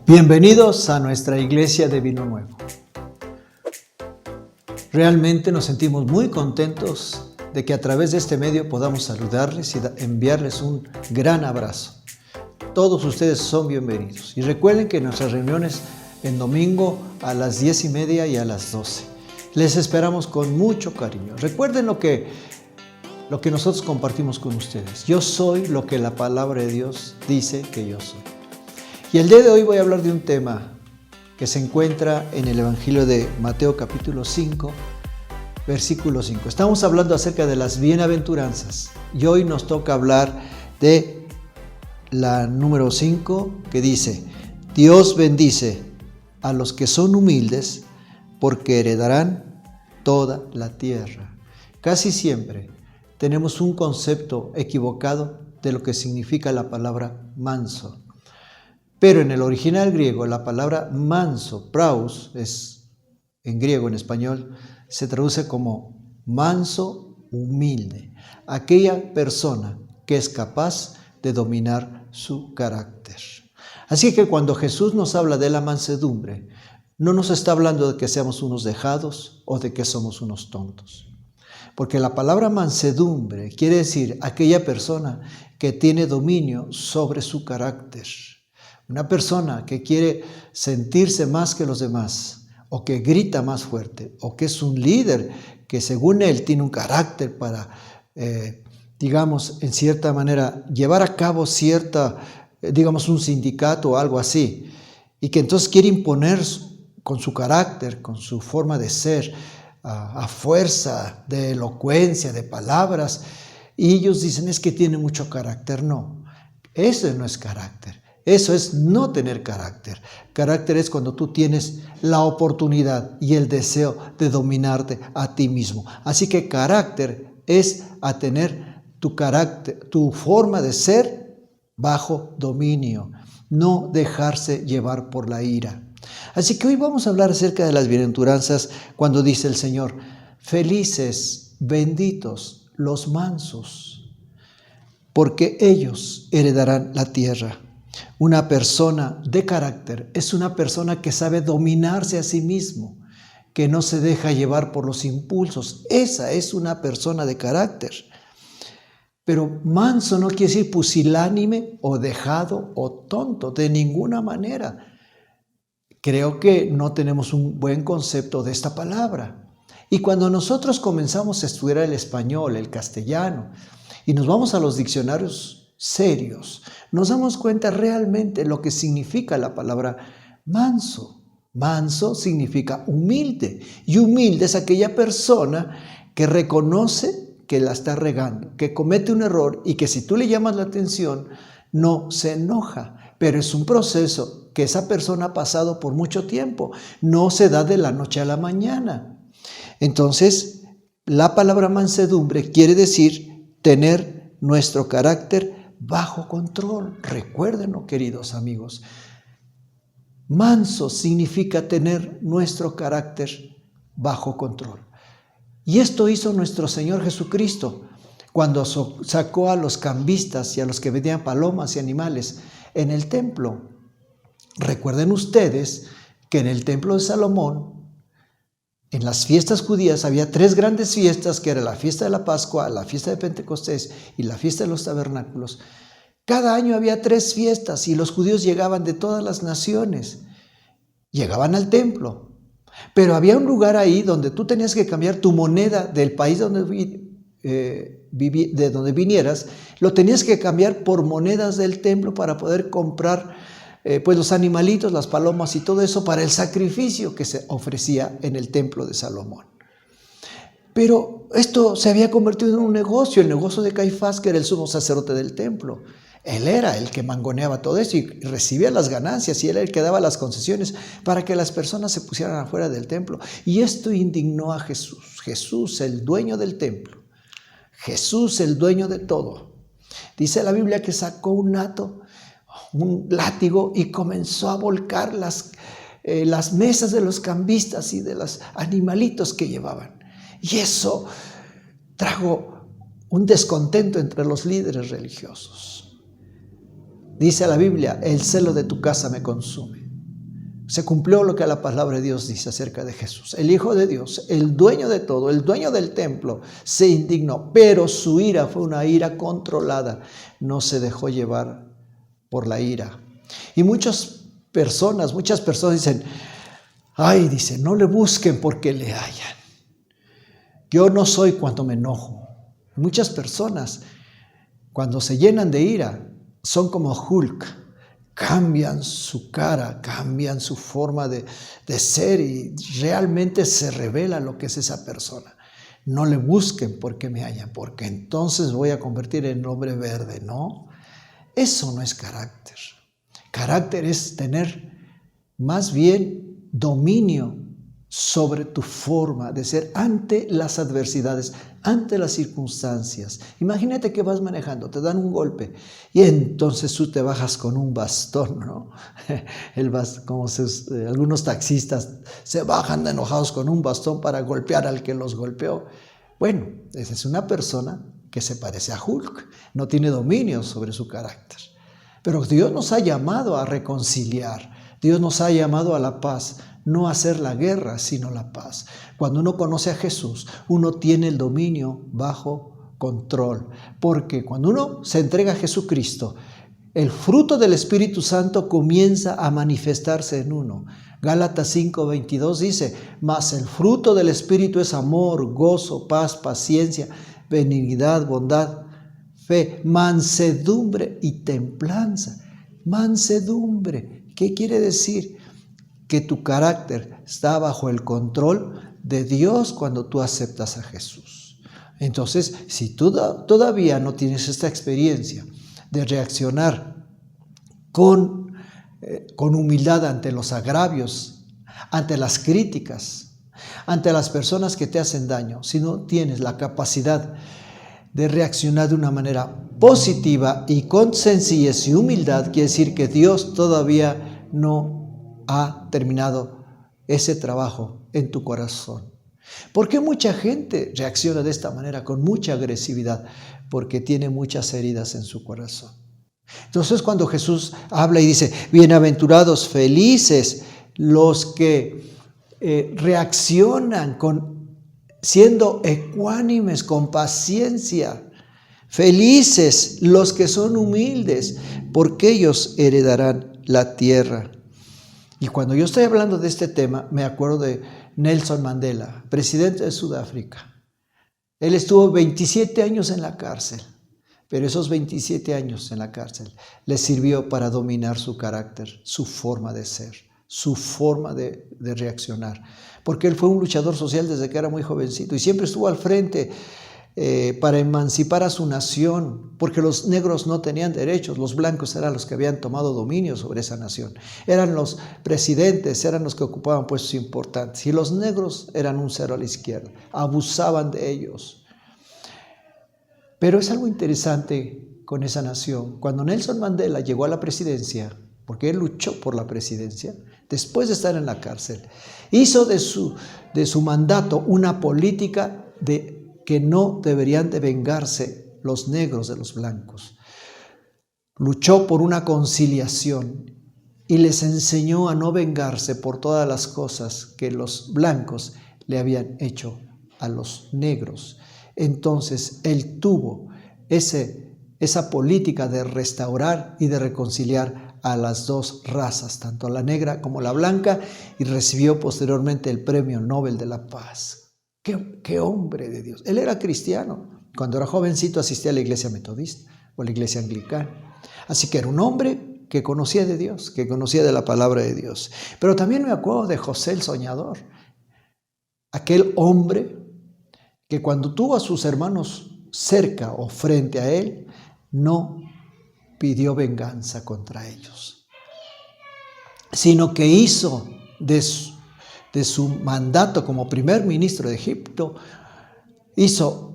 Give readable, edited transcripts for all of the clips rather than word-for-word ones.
Bienvenidos a nuestra iglesia de Vino Nuevo. Realmente nos sentimos muy contentos de que a través de este medio podamos saludarles y enviarles un gran abrazo. Todos ustedes son bienvenidos. Y recuerden que nuestras reuniones en domingo a las 10:30 y a las 12. Les esperamos con mucho cariño. Recuerden lo que nosotros compartimos con ustedes. Yo soy lo que la palabra de Dios dice que yo soy. Y el día de hoy voy a hablar de un tema que se encuentra en el Evangelio de Mateo capítulo 5, versículo 5. Estamos hablando acerca de las bienaventuranzas y hoy nos toca hablar de la número 5 que dice: Dios bendice a los que son humildes porque heredarán toda la tierra. Casi siempre tenemos un concepto equivocado de lo que significa la palabra manso. Pero en el original griego, la palabra manso, praus, en griego, en español, se traduce como manso, humilde. Aquella persona que es capaz de dominar su carácter. Así que cuando Jesús nos habla de la mansedumbre, no nos está hablando de que seamos unos dejados o de que somos unos tontos. Porque la palabra mansedumbre quiere decir aquella persona que tiene dominio sobre su carácter. Una persona que quiere sentirse más que los demás, o que grita más fuerte, o que es un líder que según él tiene un carácter para, en cierta manera, llevar a cabo un sindicato o algo así, y que entonces quiere imponer con su carácter, con su forma de ser, a fuerza de elocuencia, de palabras, y ellos dicen es que tiene mucho carácter. No, ese no es carácter. Eso es no tener carácter. Carácter es cuando tú tienes la oportunidad y el deseo de dominarte a ti mismo. Así que carácter es a tener tu carácter, tu forma de ser bajo dominio, no dejarse llevar por la ira. Así que hoy vamos a hablar acerca de las bienaventuranzas cuando dice el Señor: felices, benditos los mansos, porque ellos heredarán la tierra. Una persona de carácter es una persona que sabe dominarse a sí mismo, que no se deja llevar por los impulsos. Esa es una persona de carácter. Pero manso no quiere decir pusilánime o dejado o tonto, de ninguna manera. Creo que no tenemos un buen concepto de esta palabra. Y cuando nosotros comenzamos a estudiar el español, el castellano, y nos vamos a los diccionarios serios, nos damos cuenta realmente lo que significa la palabra manso. Manso significa humilde, y humilde es aquella persona que reconoce que la está regando, que comete un error y que si tú le llamas la atención no se enoja, pero es un proceso que esa persona ha pasado por mucho tiempo, no se da de la noche a la mañana. Entonces, la palabra mansedumbre quiere decir tener nuestro carácter bajo control. Recuérdenlo, queridos amigos. Manso significa tener nuestro carácter bajo control. Y esto hizo nuestro Señor Jesucristo cuando sacó a los cambistas y a los que vendían palomas y animales en el templo. Recuerden ustedes que en el templo de Salomón, en las fiestas judías había 3 grandes fiestas, que era la fiesta de la Pascua, la fiesta de Pentecostés y la fiesta de los tabernáculos. Cada año había 3 fiestas y los judíos llegaban de todas las naciones. Llegaban al templo. Pero había un lugar ahí donde tú tenías que cambiar tu moneda del país de donde vinieras, lo tenías que cambiar por monedas del templo para poder comprar los animalitos, las palomas y todo eso para el sacrificio que se ofrecía en el templo de Salomón. Pero esto se había convertido en un negocio, el negocio de Caifás, que era el sumo sacerdote del templo. Él era el que mangoneaba todo eso y recibía las ganancias, y él era el que daba las concesiones para que las personas se pusieran afuera del templo. Y esto indignó a Jesús. Jesús, el dueño del templo. Jesús, el dueño de todo. Dice la Biblia que sacó un látigo y comenzó a volcar las mesas de los cambistas y de los animalitos que llevaban. Y eso trajo un descontento entre los líderes religiosos. Dice la Biblia: el celo de tu casa me consume. se cumplió lo que la palabra de Dios dice acerca de Jesús. El Hijo de Dios, el dueño de todo, el dueño del templo, se indignó, pero su ira fue una ira controlada. No se dejó llevar por la ira. Y muchas personas dicen, ay, dice, no le busquen porque le hallan. Yo no soy cuando me enojo. Muchas personas, cuando se llenan de ira, son como Hulk. Cambian su cara, cambian su forma de ser y realmente se revela lo que es esa persona. No le busquen porque me hallan, porque entonces voy a convertir en hombre verde, ¿no? Eso no es carácter. Carácter es tener más bien dominio sobre tu forma de ser ante las adversidades, ante las circunstancias. Imagínate que vas manejando, te dan un golpe y entonces tú te bajas con un bastón, ¿no? Algunos taxistas se bajan enojados con un bastón para golpear al que los golpeó. Bueno, esa es una persona que se parece a Hulk, no tiene dominio sobre su carácter. Pero Dios nos ha llamado a reconciliar, Dios nos ha llamado a la paz, no a hacer la guerra, sino la paz. Cuando uno conoce a Jesús, uno tiene el dominio bajo control, porque cuando uno se entrega a Jesucristo, el fruto del Espíritu Santo comienza a manifestarse en uno. Gálatas 5:22 dice, mas el fruto del Espíritu es amor, gozo, paz, paciencia, benignidad, bondad, fe, mansedumbre y templanza. Mansedumbre, ¿qué quiere decir? Que tu carácter está bajo el control de Dios cuando tú aceptas a Jesús. Entonces, si tú todavía no tienes esta experiencia de reaccionar con humildad ante los agravios, ante las críticas, ante las personas que te hacen daño, si no tienes la capacidad de reaccionar de una manera positiva y con sencillez y humildad, quiere decir que Dios todavía no ha terminado ese trabajo en tu corazón. ¿Por qué mucha gente reacciona de esta manera con mucha agresividad? Porque tiene muchas heridas en su corazón. Entonces, cuando Jesús habla y dice, bienaventurados, felices los que reaccionan siendo ecuánimes, con paciencia, felices los que son humildes, porque ellos heredarán la tierra. Y cuando yo estoy hablando de este tema, me acuerdo de Nelson Mandela, presidente de Sudáfrica. Él estuvo 27 años en la cárcel, pero esos 27 años en la cárcel le sirvió para dominar su carácter, su forma de ser, su forma de reaccionar. Porque él fue un luchador social desde que era muy jovencito y siempre estuvo al frente para emancipar a su nación, porque los negros no tenían derechos, los blancos eran los que habían tomado dominio sobre esa nación, eran los presidentes, eran los que ocupaban puestos importantes, y los negros eran un cero a la izquierda, abusaban de ellos. Pero es algo interesante con esa nación. Cuando Nelson Mandela llegó a la presidencia, porque él luchó por la presidencia, después de estar en la cárcel, hizo de su mandato una política que no deberían de vengarse los negros de los blancos. Luchó por una conciliación y les enseñó a no vengarse por todas las cosas que los blancos le habían hecho a los negros. Entonces, él tuvo esa política de restaurar y de reconciliar a las dos razas, tanto la negra como la blanca, y recibió posteriormente el Premio Nobel de la Paz. ¡Qué hombre de Dios! Él era cristiano. Cuando era jovencito asistía a la iglesia metodista o a la iglesia anglicana. Así que era un hombre que conocía de Dios, que conocía de la palabra de Dios. Pero también me acuerdo de José el soñador. Aquel hombre que cuando tuvo a sus hermanos cerca o frente a él, no pidió venganza contra ellos, sino que hizo de su mandato como primer ministro de Egipto, hizo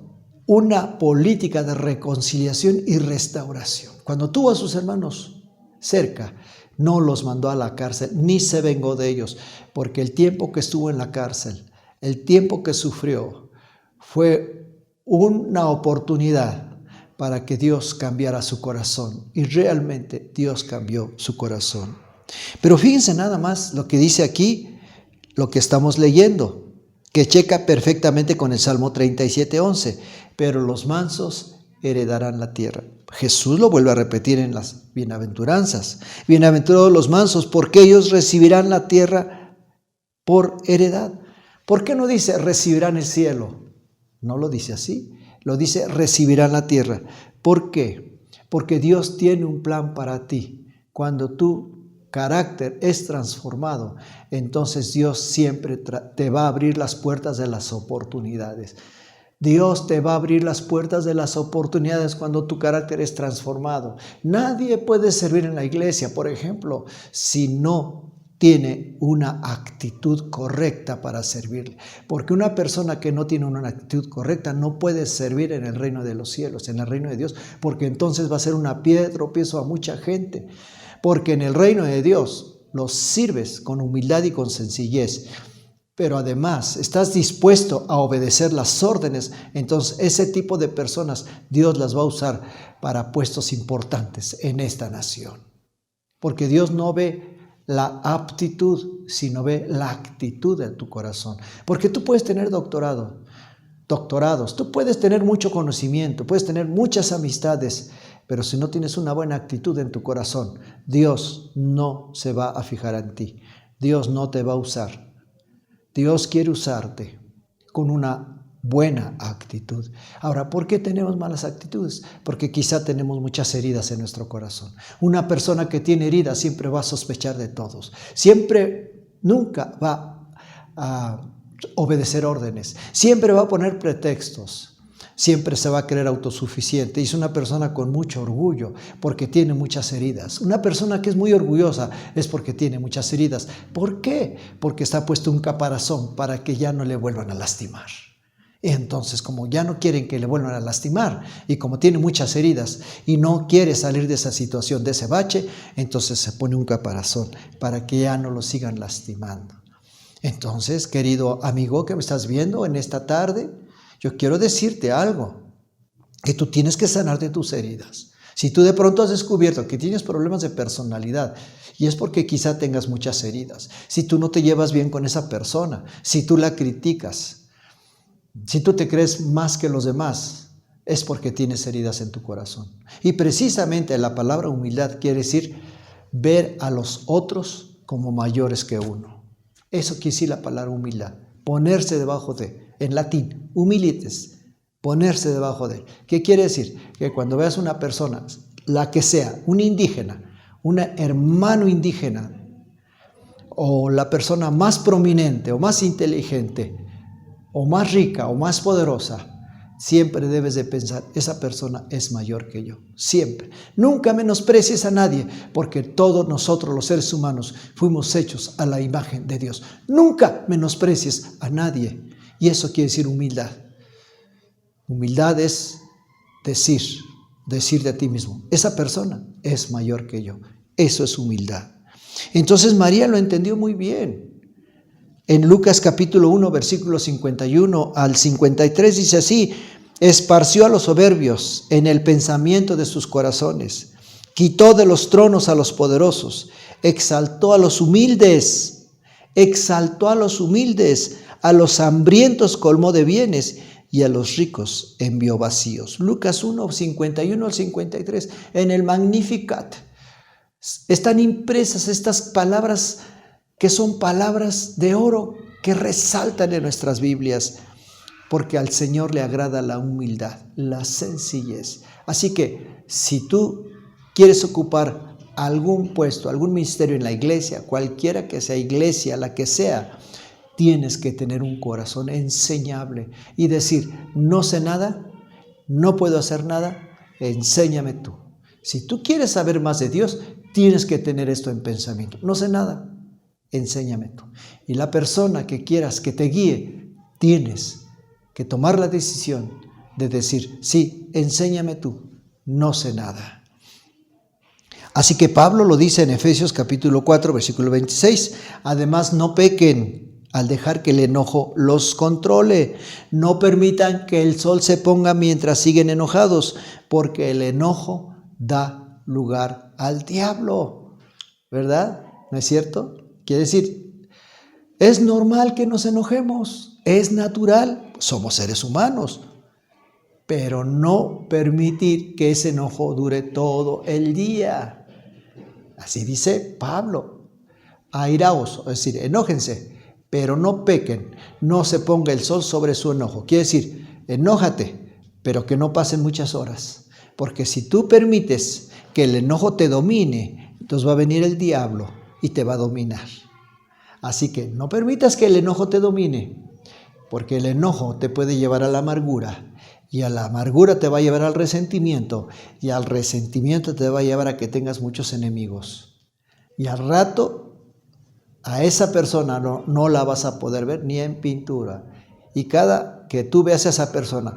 una política de reconciliación y restauración. Cuando tuvo a sus hermanos cerca, no los mandó a la cárcel, ni se vengó de ellos, porque el tiempo que estuvo en la cárcel, el tiempo que sufrió, fue una oportunidad para que Dios cambiara su corazón. Y realmente Dios cambió su corazón. Pero fíjense nada más lo que dice aquí, lo que estamos leyendo, que checa perfectamente con el Salmo 37:11. Pero los mansos heredarán la tierra. Jesús lo vuelve a repetir en las bienaventuranzas. Bienaventurados los mansos, porque ellos recibirán la tierra por heredad. ¿Por qué no dice recibirán el cielo? No lo dice así, lo dice recibirán la tierra. ¿Por qué? Porque Dios tiene un plan para ti. Cuando tu carácter es transformado, entonces Dios siempre te va a abrir las puertas de las oportunidades. Dios te va a abrir las puertas de las oportunidades cuando tu carácter es transformado. Nadie puede servir en la iglesia, por ejemplo, si no tiene una actitud correcta para servirle. Porque una persona que no tiene una actitud correcta no puede servir en el reino de los cielos, en el reino de Dios, porque entonces va a ser una piedra de tropiezo a mucha gente. Porque en el reino de Dios los sirves con humildad y con sencillez, pero además estás dispuesto a obedecer las órdenes, entonces ese tipo de personas Dios las va a usar para puestos importantes en esta nación. Porque Dios no ve la aptitud, sino ve la actitud de tu corazón. Porque tú puedes tener doctorados, tú puedes tener mucho conocimiento, puedes tener muchas amistades, pero si no tienes una buena actitud en tu corazón, Dios no se va a fijar en ti. Dios no te va a usar. Dios quiere usarte con una buena actitud. Ahora, ¿por qué tenemos malas actitudes? Porque quizá tenemos muchas heridas en nuestro corazón. Una persona que tiene heridas siempre va a sospechar de todos. Nunca va a obedecer órdenes. Siempre va a poner pretextos. Siempre se va a creer autosuficiente. Es una persona con mucho orgullo porque tiene muchas heridas. Una persona que es muy orgullosa es porque tiene muchas heridas. ¿Por qué? Porque está puesto un caparazón para que ya no le vuelvan a lastimar. Y entonces, como ya no quieren que le vuelvan a lastimar y como tiene muchas heridas y no quiere salir de esa situación, de ese bache, entonces se pone un caparazón para que ya no lo sigan lastimando. Entonces, querido amigo que me estás viendo en esta tarde, yo quiero decirte algo, que tú tienes que sanar de tus heridas. Si tú de pronto has descubierto que tienes problemas de personalidad, y es porque quizá tengas muchas heridas, si tú no te llevas bien con esa persona, si tú la criticas, si tú te crees más que los demás, es porque tienes heridas en tu corazón. Y precisamente la palabra humildad quiere decir ver a los otros como mayores que uno. Eso quiere decir la palabra humildad, ponerse debajo de. En latín, humilites, ponerse debajo de él. ¿Qué quiere decir? Que cuando veas una persona, la que sea, un indígena, un hermano indígena, o la persona más prominente, o más inteligente, o más rica, o más poderosa, siempre debes de pensar, esa persona es mayor que yo, siempre. Nunca menosprecies a nadie, porque todos nosotros los seres humanos fuimos hechos a la imagen de Dios. Nunca menosprecies a nadie. Y eso quiere decir humildad. Humildad es decir de ti mismo, esa persona es mayor que yo. Eso es humildad. Entonces María lo entendió muy bien. En Lucas capítulo 1, versículos 51 al 53 dice así: esparció a los soberbios en el pensamiento de sus corazones, quitó de los tronos a los poderosos, exaltó a los humildes, a los hambrientos colmó de bienes y a los ricos envió vacíos. Lucas 1, 51 al 53. En el Magnificat están impresas estas palabras que son palabras de oro que resaltan en nuestras Biblias, porque al Señor le agrada la humildad, la sencillez. Así que si tú quieres ocupar algún puesto, algún ministerio en la iglesia, cualquiera que sea iglesia, la que sea, tienes que tener un corazón enseñable y decir, no sé nada, no puedo hacer nada, enséñame tú. Si tú quieres saber más de Dios, tienes que tener esto en pensamiento. No sé nada, enséñame tú. Y la persona que quieras que te guíe, tienes que tomar la decisión de decir, sí, enséñame tú, no sé nada. Así que Pablo lo dice en Efesios capítulo 4, versículo 26. Además, no pequen al dejar que el enojo los controle. No permitan que el sol se ponga mientras siguen enojados, porque el enojo da lugar al diablo, ¿verdad? ¿No es cierto? Quiere decir, es normal que nos enojemos, es natural, somos seres humanos, pero no permitir que ese enojo dure todo el día. Así dice Pablo, airaos, es decir, enójense, pero no pequen, no se ponga el sol sobre su enojo. Quiere decir, enójate, pero que no pasen muchas horas, porque si tú permites que el enojo te domine, entonces va a venir el diablo y te va a dominar. Así que no permitas que el enojo te domine, porque el enojo te puede llevar a la amargura, y a la amargura te va a llevar al resentimiento, y al resentimiento te va a llevar a que tengas muchos enemigos. Y al rato a esa persona no la vas a poder ver ni en pintura. Y cada que tú veas a esa persona,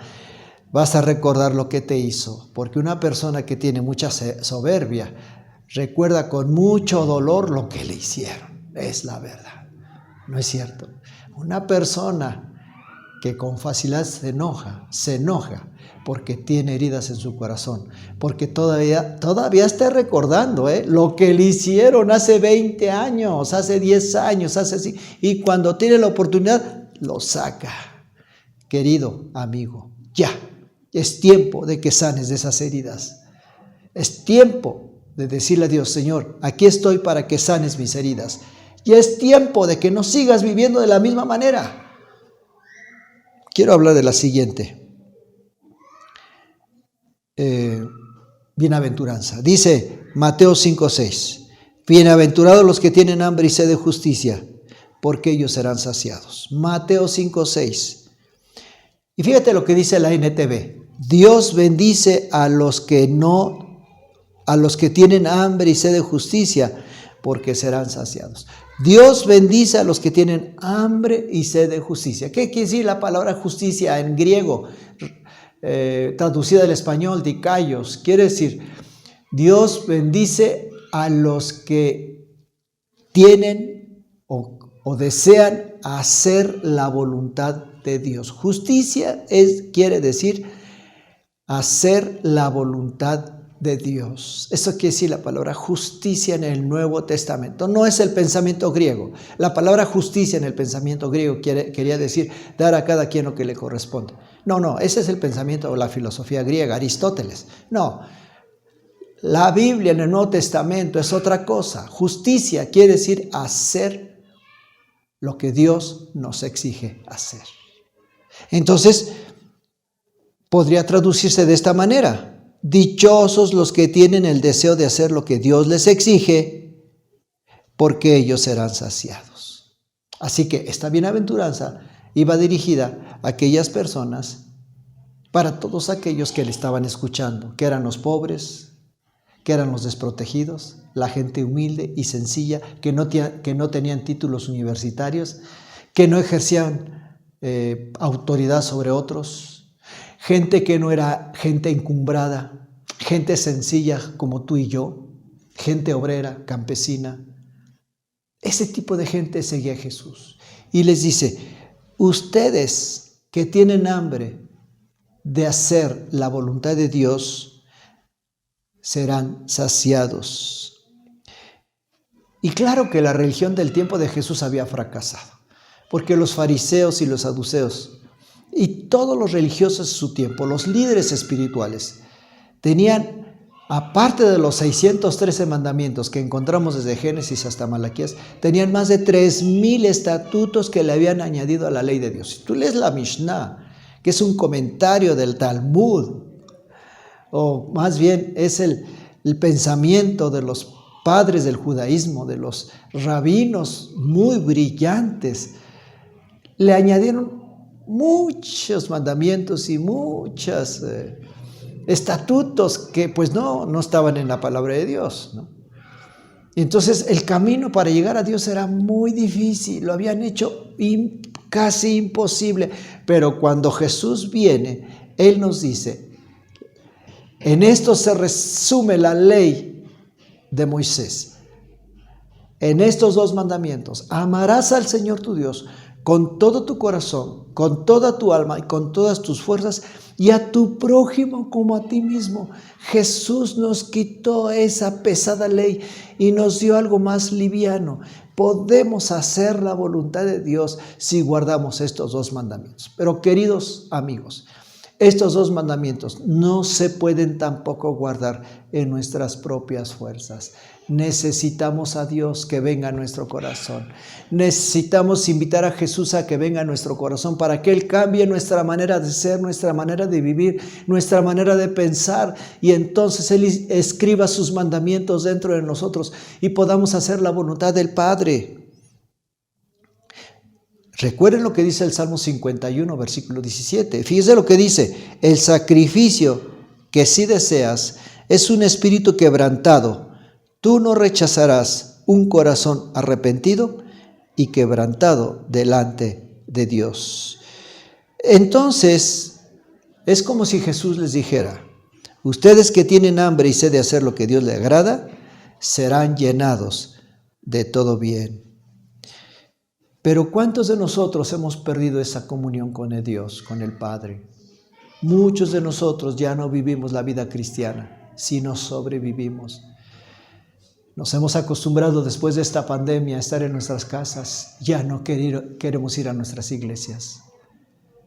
vas a recordar lo que te hizo, porque una persona que tiene mucha soberbia recuerda con mucho dolor lo que le hicieron. Es la verdad, ¿no es cierto? Una persona que con facilidad se enoja porque tiene heridas en su corazón, porque todavía está recordando lo que le hicieron hace 20 años, hace 10 años, y cuando tiene la oportunidad, lo saca. Querido amigo, ya, es tiempo de que sanes de esas heridas. Es tiempo de decirle a Dios, Señor, aquí estoy para que sanes mis heridas. Y es tiempo de que no sigas viviendo de la misma manera. Quiero hablar de la siguiente bienaventuranza. Dice Mateo 5:6, bienaventurados los que tienen hambre y sed de justicia, porque ellos serán saciados. Mateo 5:6. Y fíjate lo que dice la NTV. Dios bendice a los que tienen hambre y sed de justicia, porque serán saciados. Dios bendice a los que tienen hambre y sed de justicia. ¿Qué quiere decir la palabra justicia en griego? Traducida al español, dikaios. Quiere decir, Dios bendice a los que tienen o desean hacer la voluntad de Dios. Justicia quiere decir hacer la voluntad de Dios. Eso quiere decir la palabra justicia en el Nuevo Testamento. No es el pensamiento griego. La palabra justicia en el pensamiento griego quería decir dar a cada quien lo que le corresponde. No, ese es el pensamiento o la filosofía griega, Aristóteles. No, la Biblia en el Nuevo Testamento es otra cosa. Justicia quiere decir hacer lo que Dios nos exige hacer. Entonces, podría traducirse de esta manera. Dichosos los que tienen el deseo de hacer lo que Dios les exige, porque ellos serán saciados. Así que esta bienaventuranza iba dirigida a aquellas personas, para todos aquellos que le estaban escuchando, que eran los pobres, que eran los desprotegidos, la gente humilde y sencilla, que no tenían títulos universitarios, que no ejercían autoridad sobre otros, gente que no era gente encumbrada, gente sencilla como tú y yo, gente obrera, campesina. Ese tipo de gente seguía a Jesús. Y les dice, ustedes que tienen hambre de hacer la voluntad de Dios, serán saciados. Y claro que la religión del tiempo de Jesús había fracasado, porque los fariseos y los saduceos y todos los religiosos de su tiempo, los líderes espirituales, tenían, aparte de los 613 mandamientos que encontramos desde Génesis hasta Malaquías, tenían más de 3,000 estatutos que le habían añadido a la ley de Dios. Si tú lees la Mishnah, que es un comentario del Talmud, o más bien es el pensamiento de los padres del judaísmo, de los rabinos muy brillantes, le añadieron muchos mandamientos y muchos estatutos que pues no estaban en la palabra de Dios, ¿no? Entonces el camino para llegar a Dios era muy difícil, lo habían hecho casi imposible, pero cuando Jesús viene, Él nos dice, en esto se resume la ley de Moisés, en estos 2 mandamientos, amarás al Señor tu Dios con todo tu corazón, con toda tu alma y con todas tus fuerzas, y a tu prójimo como a ti mismo. Jesús nos quitó esa pesada ley y nos dio algo más liviano. Podemos hacer la voluntad de Dios si guardamos estos 2 mandamientos. Pero queridos amigos, estos 2 mandamientos no se pueden tampoco guardar en nuestras propias fuerzas. Necesitamos a Dios que venga a nuestro corazón. Necesitamos invitar a Jesús a que venga a nuestro corazón para que Él cambie nuestra manera de ser, nuestra manera de vivir, nuestra manera de pensar, y entonces Él escriba sus mandamientos dentro de nosotros y podamos hacer la voluntad del Padre. Recuerden lo que dice el Salmo 51, versículo 17. Fíjense lo que dice: el sacrificio que sí deseas es un espíritu quebrantado. Tú no rechazarás un corazón arrepentido y quebrantado delante de Dios. Entonces, es como si Jesús les dijera: ustedes que tienen hambre y sed de hacer lo que Dios le agrada, serán llenados de todo bien. Pero ¿cuántos de nosotros hemos perdido esa comunión con el Dios, con el Padre? Muchos de nosotros ya no vivimos la vida cristiana, sino sobrevivimos. Nos hemos acostumbrado después de esta pandemia a estar en nuestras casas. Ya no queremos ir a nuestras iglesias.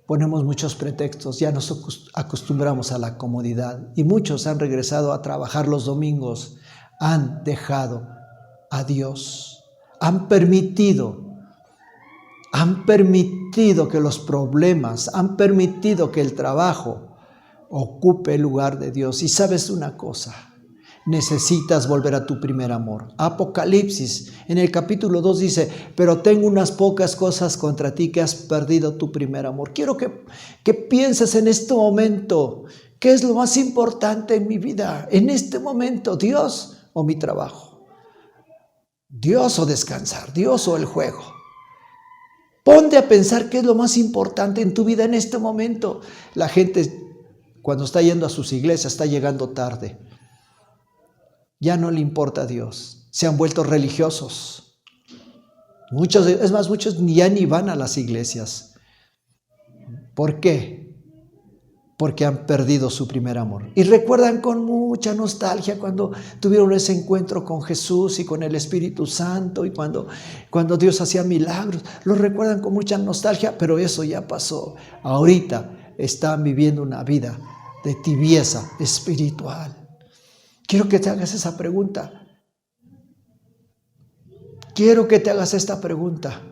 Ponemos muchos pretextos, ya nos acostumbramos a la comodidad. Y muchos han regresado a trabajar los domingos. Han dejado a Dios. Han permitido que los problemas, han permitido que el trabajo ocupe el lugar de Dios. Y sabes una cosa, necesitas volver a tu primer amor. Apocalipsis, en el capítulo 2 dice: pero tengo unas pocas cosas contra ti, que has perdido tu primer amor. Quiero que pienses en este momento, ¿qué es lo más importante en mi vida? En este momento, ¿Dios o mi trabajo? ¿Dios o descansar? ¿Dios o el juego? Ponte a pensar qué es lo más importante en tu vida en este momento. La gente, cuando está yendo a sus iglesias, está llegando tarde. Ya no le importa a Dios. Se han vuelto religiosos. Muchos ya ni van a las iglesias. ¿Por qué? Porque han perdido su primer amor. Y recuerdan con mucha nostalgia cuando tuvieron ese encuentro con Jesús y con el Espíritu Santo, y cuando Dios hacía milagros. Lo recuerdan con mucha nostalgia, pero eso ya pasó. Ahorita están viviendo una vida de tibieza espiritual. Quiero que te hagas esa pregunta. Quiero que te hagas esta pregunta.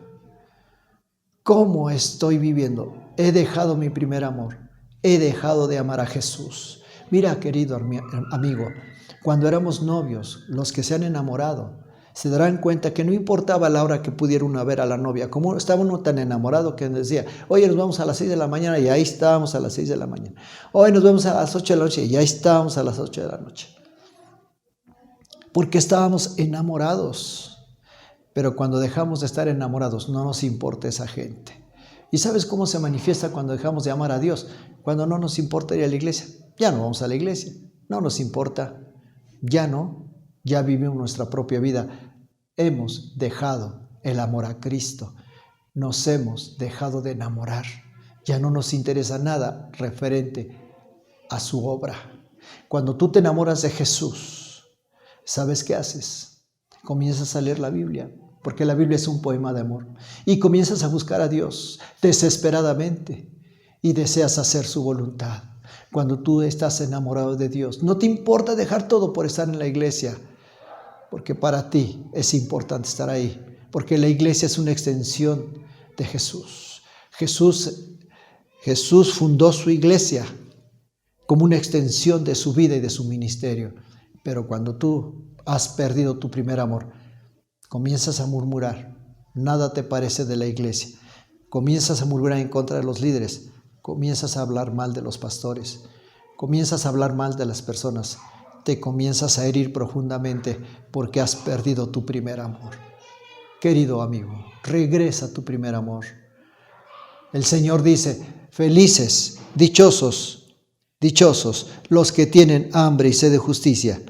¿Cómo estoy viviendo? ¿He dejado mi primer amor? ¿He dejado de amar a Jesús? Mira, querido amigo, cuando éramos novios, los que se han enamorado se darán cuenta que no importaba la hora que pudiera uno ver a la novia. Como estaba uno tan enamorado que decía: oye, nos vamos a las 6 de la mañana, y ahí estábamos a las 6 de la mañana. Hoy nos vemos a las 8 de la noche, y ahí estábamos a las 8 de la noche. Porque estábamos enamorados. Pero cuando dejamos de estar enamorados, no nos importa esa gente. ¿Y sabes cómo se manifiesta cuando dejamos de amar a Dios? Cuando no nos importa ir a la iglesia. Ya no vamos a la iglesia. No nos importa. Ya vivimos nuestra propia vida. Hemos dejado el amor a Cristo. Nos hemos dejado de enamorar. Ya no nos interesa nada referente a su obra. Cuando tú te enamoras de Jesús, ¿sabes qué haces? Comienzas a leer la Biblia, porque la Biblia es un poema de amor, y comienzas a buscar a Dios desesperadamente y deseas hacer su voluntad. Cuando tú estás enamorado de Dios, no te importa dejar todo por estar en la iglesia, porque para ti es importante estar ahí, porque la iglesia es una extensión de Jesús. Jesús fundó su iglesia como una extensión de su vida y de su ministerio. Pero cuando tú has perdido tu primer amor, comienzas a murmurar, nada te parece de la iglesia, comienzas a murmurar en contra de los líderes, comienzas a hablar mal de los pastores, comienzas a hablar mal de las personas, te comienzas a herir profundamente porque has perdido tu primer amor. Querido amigo, regresa a tu primer amor. El Señor dice: felices, dichosos los que tienen hambre y sed de justicia,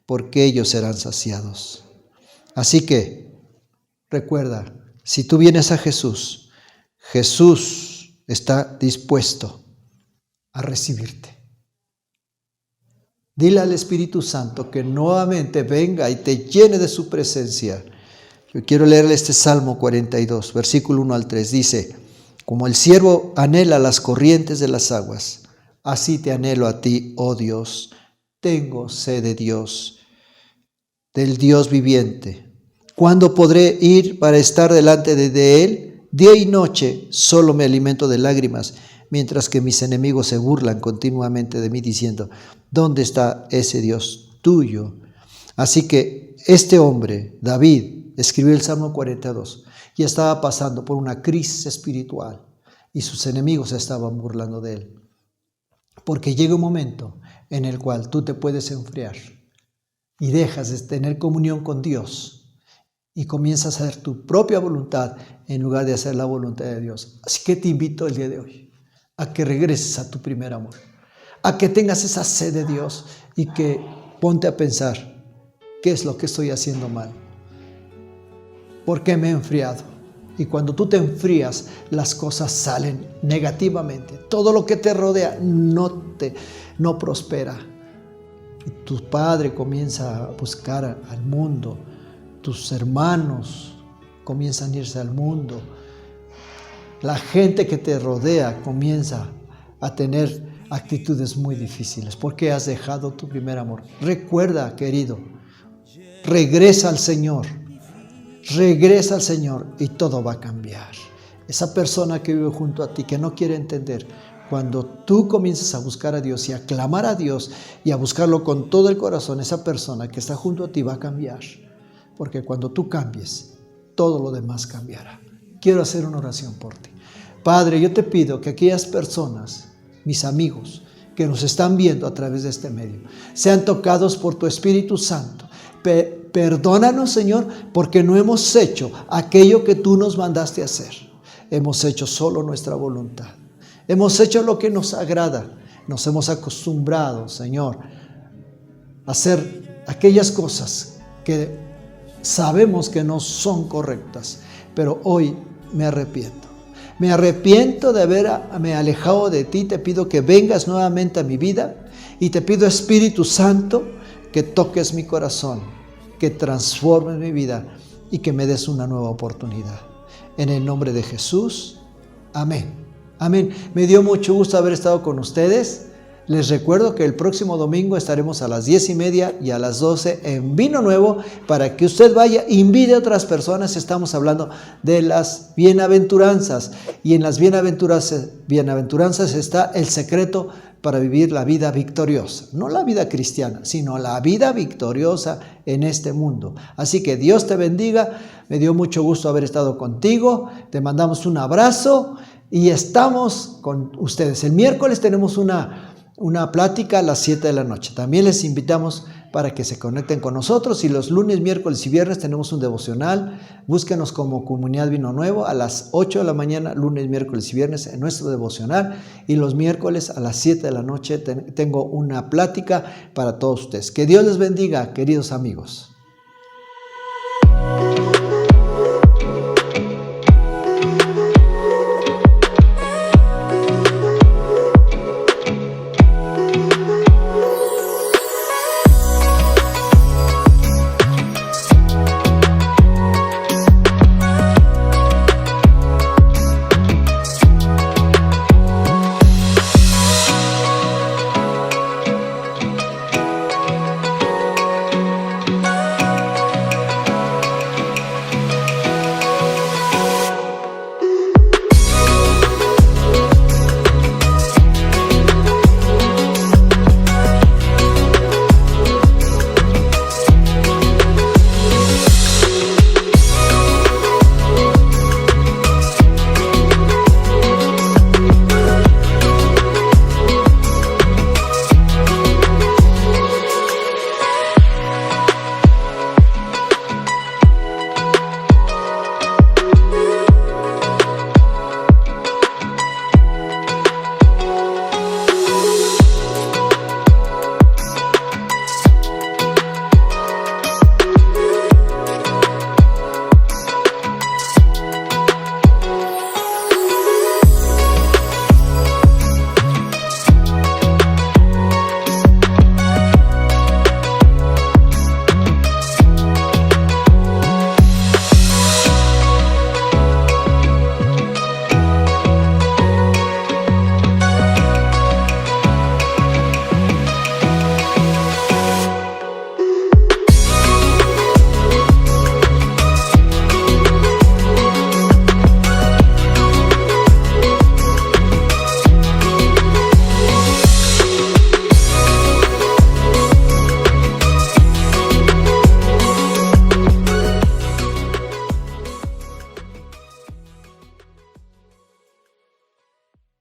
porque ellos serán saciados. Así que, recuerda, si tú vienes a Jesús, Jesús está dispuesto a recibirte. Dile al Espíritu Santo que nuevamente venga y te llene de su presencia. Yo quiero leerle este Salmo 42, versículo 1 al 3. Dice: como el siervo anhela las corrientes de las aguas, así te anhelo a ti, oh Dios. Tengo sed de Dios, del Dios viviente. ¿Cuándo podré ir para estar delante de Él? Día y noche solo me alimento de lágrimas, mientras que mis enemigos se burlan continuamente de mí, diciendo: ¿dónde está ese Dios tuyo? Así que este hombre, David, escribió el Salmo 42 y estaba pasando por una crisis espiritual y sus enemigos estaban burlando de él. Porque llega un momento en el cual tú te puedes enfriar y dejas de tener comunión con Dios y comienzas a hacer tu propia voluntad en lugar de hacer la voluntad de Dios. Así que te invito el día de hoy a que regreses a tu primer amor, a que tengas esa sed de Dios y que ponte a pensar: ¿qué es lo que estoy haciendo mal? ¿Por qué me he enfriado? Y cuando tú te enfrías, las cosas salen negativamente. Todo lo que te rodea no prospera. Y tu padre comienza a buscar al mundo. Tus hermanos comienzan a irse al mundo. La gente que te rodea comienza a tener actitudes muy difíciles porque has dejado tu primer amor. Recuerda, querido, regresa al Señor. Regresa al Señor y todo va a cambiar. Esa persona que vive junto a ti, que no quiere entender, cuando tú comienzas a buscar a Dios y a clamar a Dios y a buscarlo con todo el corazón, esa persona que está junto a ti va a cambiar. Porque cuando tú cambies, todo lo demás cambiará. Quiero hacer una oración por ti. Padre, yo te pido que aquellas personas, mis amigos, que nos están viendo a través de este medio, sean tocados por tu Espíritu Santo. Perdónanos, Señor, porque no hemos hecho aquello que tú nos mandaste hacer. Hemos hecho solo nuestra voluntad. Hemos hecho lo que nos agrada. Nos hemos acostumbrado, Señor, a hacer aquellas cosas que sabemos que no son correctas. Pero hoy me arrepiento. Me arrepiento de haberme alejado de ti. Te pido que vengas nuevamente a mi vida. Y te pido, Espíritu Santo, que toques mi corazón, que transformes mi vida y que me des una nueva oportunidad. En el nombre de Jesús, amén. Amén. Me dio mucho gusto haber estado con ustedes. Les recuerdo que el próximo domingo estaremos a las 10:30 y a las 12 en Vino Nuevo para que usted vaya, invite a otras personas. Estamos hablando de las bienaventuranzas y en las bienaventuranzas está el secreto para vivir la vida victoriosa. No la vida cristiana, sino la vida victoriosa en este mundo. Así que Dios te bendiga. Me dio mucho gusto haber estado contigo. Te mandamos un abrazo y estamos con ustedes. El miércoles tenemos una plática a las 7 de la noche. También les invitamos para que se conecten con nosotros. Y los lunes, miércoles y viernes tenemos un devocional. Búsquenos como Comunidad Vino Nuevo a las 8 de la mañana, lunes, miércoles y viernes en nuestro devocional. Y los miércoles a las 7 de la noche tengo una plática para todos ustedes. Que Dios les bendiga, queridos amigos.